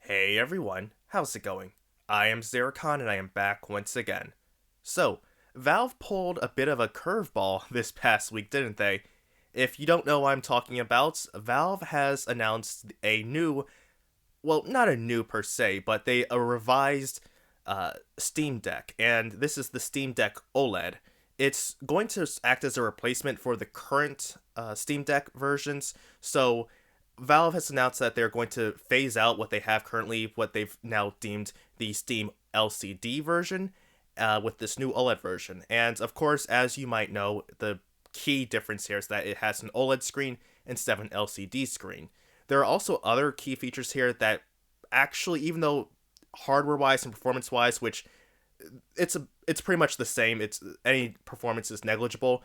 Hey everyone, how's it going? I am Zeracon and I am back once again. So, Valve pulled a bit of a curveball this past week, didn't they? If you don't know what I'm talking about, Valve has announced a new, well, not a new per se, but a revised Steam Deck, and this is the Steam Deck OLED. It's going to act as a replacement for the current Steam Deck versions, so Valve has announced that they're going to phase out what they have currently, what they've now deemed the Steam LCD version, with this new OLED version. And of course, as you might know, the key difference here is that it has an OLED screen instead of an LCD screen. There are also other key features here that actually, even though hardware wise and performance wise, which it's pretty much the same, it's any performance is negligible.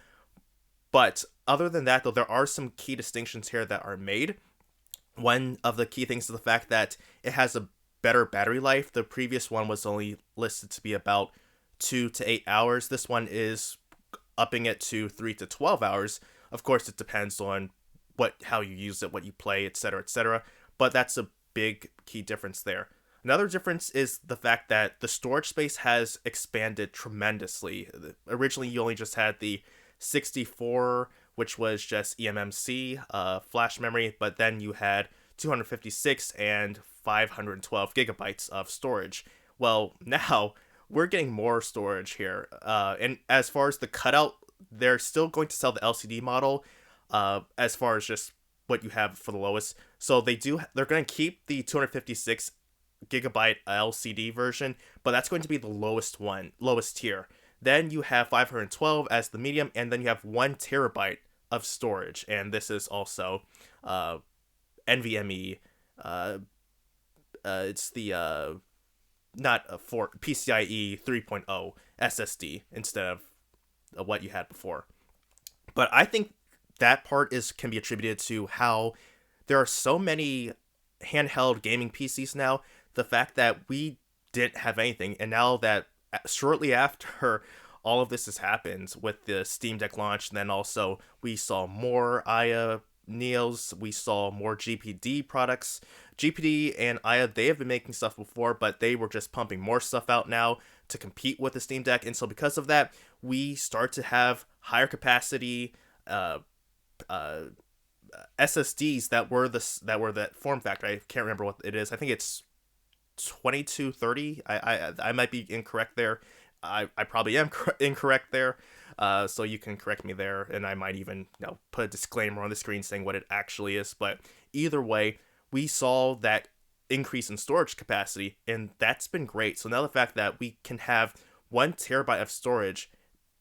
But other than that, though, there are some key distinctions here that are made. One of the key things is the fact that it has a better battery life. The previous one was only listed to be about 2 to 8 hours. This one is upping it to 3 to 12 hours. Of course, it depends on how you use it, what you play, etc., etc. But that's a big key difference there. Another difference is the fact that the storage space has expanded tremendously. Originally, you only just had the 64, which was just eMMC flash memory, but then you had 256 and 512 gigabytes of storage. Well, now we're getting more storage here. And as far as the cutout, they're still going to sell the LCD model as far as just what you have for the lowest. So they're going to keep the 256 gigabyte LCD version, but that's going to be the lowest tier. Then you have 512 as the medium, and then you have 1 terabyte of storage, and this is also NVMe. It's the not a for PCIe 3.0 SSD instead of what you had before. But I think that part can be attributed to how there are so many handheld gaming PCs now. The fact that we didn't have anything, and now that shortly after all of this has happened with the Steam Deck launch, and then also we saw more Aya Neos, we saw more GPD products. GPD and Aya, they have been making stuff before, but they were just pumping more stuff out now to compete with the Steam Deck, and so because of that, we start to have higher capacity SSDs that were that form factor. I can't remember what it is. I think it's 2230. I might be incorrect there. I probably am incorrect there. So you can correct me there, and I might even put a disclaimer on the screen saying what it actually is. But either way, we saw that increase in storage capacity, and that's been great. So now the fact that we can have 1 terabyte of storage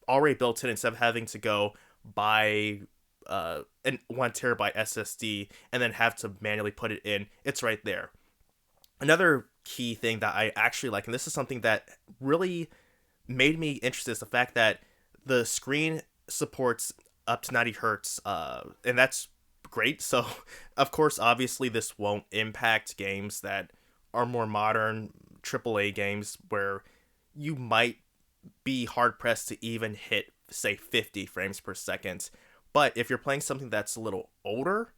already built in instead of having to go buy an 1 terabyte SSD and then have to manually put it in, it's right there. Another key thing that I actually like, and this is something that really made me interested, is the fact that the screen supports up to 90 hertz, and that's great. So, of course, obviously, this won't impact games that are more modern AAA games where you might be hard pressed to even hit, say, 50 frames per second. But if you're playing something that's a little older,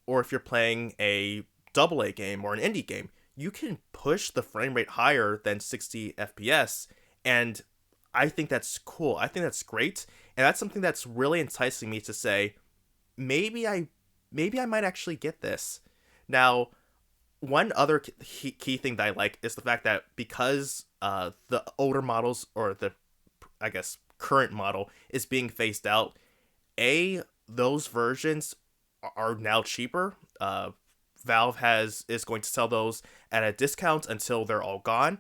or if you're playing a AA game or an indie game, you can push the frame rate higher than 60 FPS, and I think that's cool. I think that's great, and that's something that's really enticing me to say, maybe I might actually get this. Now, one other key thing that I like is the fact that because the older models, or the, I guess, current model is being phased out, those versions are now cheaper. Valve is going to sell those at a discount until they're all gone.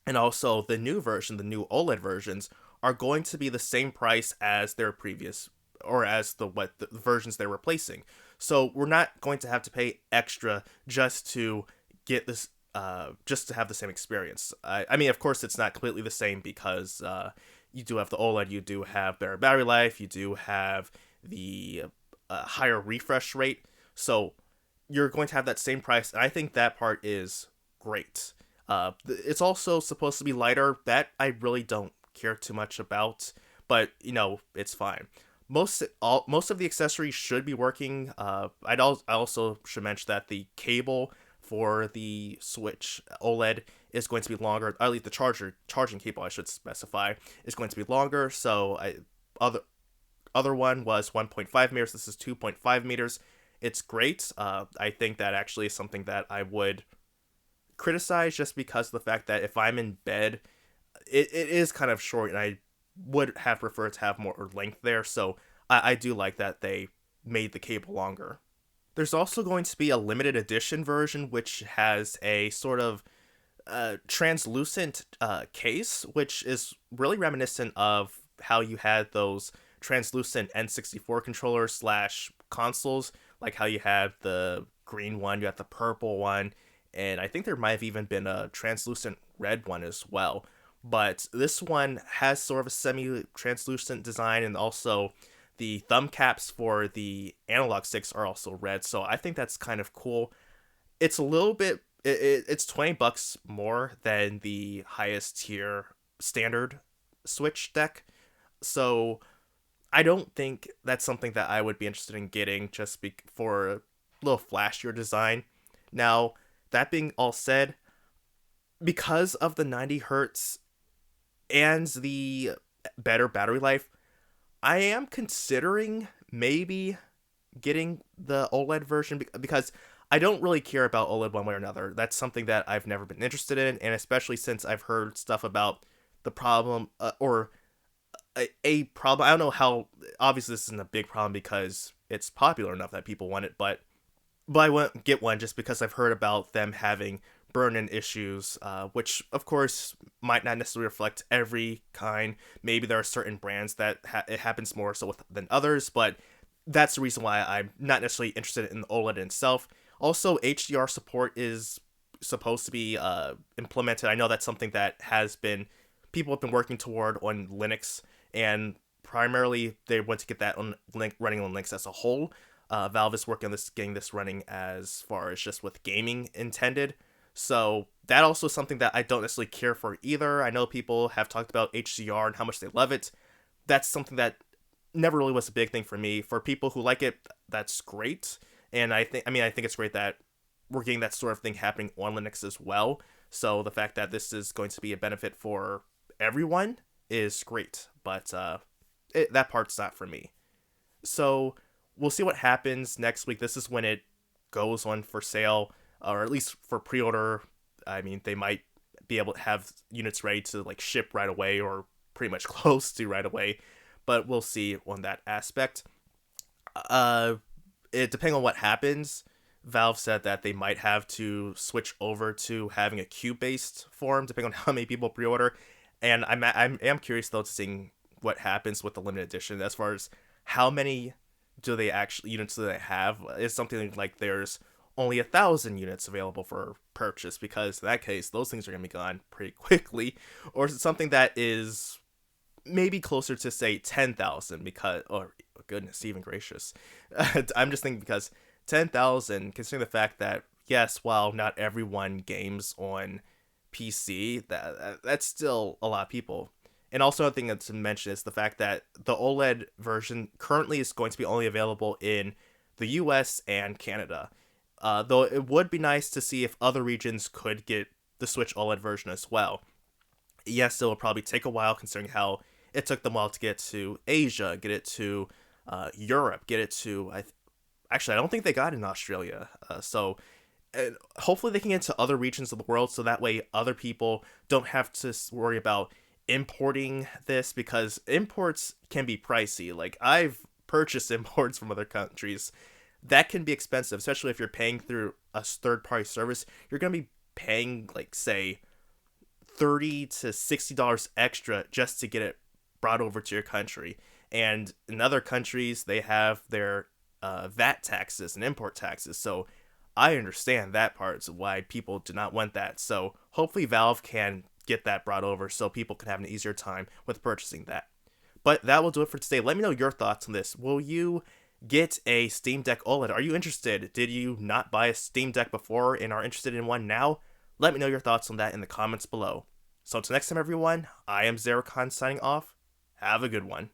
And also the new version, the new OLED versions, are going to be the same price as their previous, or as the versions they're replacing. So we're not going to have to pay extra just to get this, just to have the same experience. I mean, of course, it's not completely the same because you do have the OLED, you do have better battery life, you do have the higher refresh rate. So you're going to have that same price, and I think that part is great. It's also supposed to be lighter. That I really don't care too much about, but it's fine. Most of the accessories should be working. I also should mention that the cable for the Switch OLED is going to be longer. Or at least the charging cable, I should specify, is going to be longer. So other one was 1.5 meters. This is 2.5 meters. It's great. I think that actually is something that I would criticize just because of the fact that if I'm in bed, it is kind of short, and I would have preferred to have more length there. So I do like that they made the cable longer. There's also going to be a limited edition version, which has a sort of translucent case, which is really reminiscent of how you had those translucent N64 controllers slash consoles, like how you had the green one, you had the purple one, and I think there might have even been a translucent red one as well. But this one has sort of a semi-translucent design, and also the thumb caps for the analog sticks are also red, so I think that's kind of cool. It's a little bit, it's $20 more than the highest tier standard Switch deck, so I don't think that's something that I would be interested in getting just for a little flashier design. Now, that being all said, because of the 90 hertz and the better battery life, I am considering maybe getting the OLED version because I don't really care about OLED one way or another. That's something that I've never been interested in, and especially since I've heard stuff about the problem or a problem. I don't know how, obviously this isn't a big problem because it's popular enough that people want it, but I won't get one just because I've heard about them having burn-in issues, which of course might not necessarily reflect every kind. Maybe there are certain brands that it happens more so with than others, but that's the reason why I'm not necessarily interested in the OLED itself. Also, HDR support is supposed to be implemented. I know that's something that people have been working toward on Linux, and primarily they want to get that running on Linux as a whole. Valve is working on getting this running as far as just with gaming intended. So that also is something that I don't necessarily care for either. I know people have talked about HDR and how much they love it. That's something that never really was a big thing for me. For people who like it, that's great. And I think it's great that we're getting that sort of thing happening on Linux as well. So the fact that this is going to be a benefit for everyone is great. But that part's not for me. So we'll see what happens next week. This is when it goes on for sale, or at least for pre-order. I mean, they might be able to have units ready to like ship right away, or pretty much close to right away, but we'll see on that aspect. Depending on what happens, Valve said that they might have to switch over to having a queue-based form, depending on how many people pre-order. And I am curious though to seeing what happens with the limited edition as far as how many units do they have. It's something like there's only 1,000 units available for purchase, because in that case those things are going to be gone pretty quickly, or is it something that is maybe closer to say 10,000, because, oh goodness, even gracious, I'm just thinking because 10,000, considering the fact that yes, while not everyone games on PC, that's still a lot of people. And also another thing to mention is the fact that the OLED version currently is going to be only available in the US and Canada. Though it would be nice to see if other regions could get the Switch OLED version as well. Yes, it will probably take a while considering how it took them a while to get to Asia, get it to Europe, get it to... Actually, I don't think they got it in Australia. So hopefully they can get to other regions of the world so that way other people don't have to worry about importing this, because imports can be pricey. Like, I've purchased imports from other countries. That can be expensive, especially if you're paying through a third-party service. You're going to be paying, like, say, $30 to $60 extra just to get it brought over to your country. And in other countries, they have their VAT taxes and import taxes. So I understand that part, so why people do not want that. So hopefully Valve can get that brought over so people can have an easier time with purchasing that. But that will do it for today. Let me know your thoughts on this. Will you get a Steam Deck OLED? Are you interested? Did you not buy a Steam Deck before and are interested in one now? Let me know your thoughts on that in the comments below. So until next time, everyone, I am Xeracon signing off. Have a good one.